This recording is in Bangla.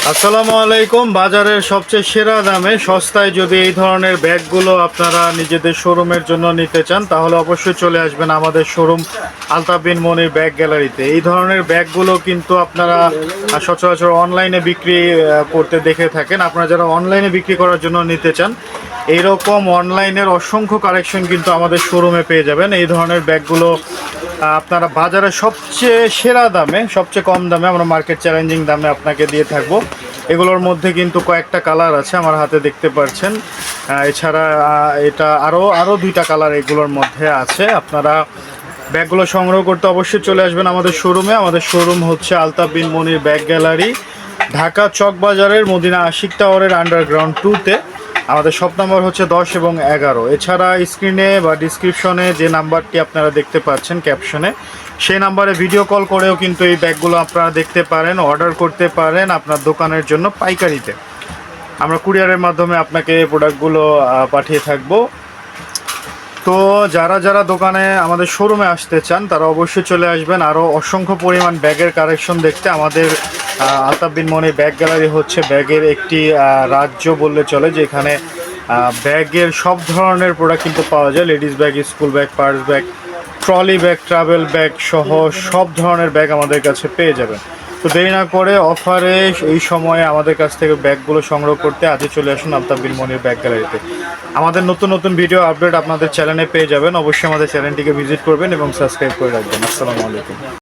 আসসালামু আলাইকুম। বাজারের সবচেয়ে সেরা দামে সস্তায় যদি এই ধরনের ব্যাগগুলো আপনারা নিজেদের শোরুমের জন্য নিতে চান তাহলে অবশ্যই চলে আসবেন আমাদের শোরুম আলতাফ বিন মনির ব্যাগ গ্যালারিতে। এই ধরনের ব্যাগগুলো কিন্তু আপনারা সচরাচর অনলাইনে বিক্রি করতে দেখে থাকেন। আপনারা যারা অনলাইনে বিক্রি করার জন্য নিতে চান এইরকম অনলাইনের অসংখ্য কালেকশন কিন্তু আমাদের শোরুমে পেয়ে যাবেন। এই ধরনের ব্যাগগুলো আপনারা বাজারে সবচেয়ে সেরা দামে, সবচেয়ে কম দামে, আমরা মার্কেট চ্যালেঞ্জিং দামে আপনাকে দিয়ে থাকবো। এগুলোর মধ্যে কিন্তু কয়েকটা কালার আছে, আমার হাতে দেখতে পাচ্ছেন। এছাড়া এটা আরও দুইটা কালার এগুলোর মধ্যে আছে। আপনারা ব্যাগগুলো সংগ্রহ করতে অবশ্যই চলে আসবেন আমাদের শোরুমে। আমাদের শোরুম হচ্ছে আলতাফ বিন মনির ব্যাগ গ্যালারি, ঢাকা চকবাজারের মদিনা আশিক টাওয়ারের আন্ডারগ্রাউন্ড 2-তে। আমাদের শপ নাম্বার হচ্ছে 10 এবং 11। এছাড়া স্ক্রিনে বা ডিসক্রিপশনে যে নাম্বারটি আপনারা দেখতে পাচ্ছেন ক্যাপশনে, সেই নাম্বারে ভিডিও কল করেও কিন্তু এই ব্যাগগুলো আপনারা দেখতে পারেন, অর্ডার করতে পারেন আপনার দোকানের জন্য পাইকারিতে। আমরা কুরিয়ারের মাধ্যমে আপনাকে প্রোডাক্টগুলো পাঠিয়ে থাকবো। তো যারা যারা দোকানে আমাদের শোরুমে আসতে চান তারা অবশ্যই চলে আসবেন আরও অসংখ্য পরিমাণ ব্যাগের কালেকশন দেখতে। আমাদের আলতাফ বিন মনির ব্যাগ গ্যালারি হচ্ছে ব্যাগের একটি রাজ্য বললে চলে, যেখানে ব্যাগের সব ধরনের প্রোডাক্ট কিন্তু পাওয়া যায়। Ladies bag, school bag, purse bag, trolley bag, travel bag সহ সব ধরনের ব্যাগ আমাদের কাছে পেয়ে যাবেন। তো দেরি না করে অফারে এই সময়ে আমাদের কাছ থেকে ব্যাগগুলো সংগ্রহ করতে আজই চলে আসুন আলতাফ বিন মনির ব্যাগ গ্যালারিতে। আমাদের নতুন নতুন ভিডিও আপডেট আপনাদের চ্যানেলে পেয়ে যাবেন। অবশ্যই আমাদের চ্যানেলটিকে ভিজিট করবেন এবং সাবস্ক্রাইব করে রাখবেন। আসসালামু আলাইকুম।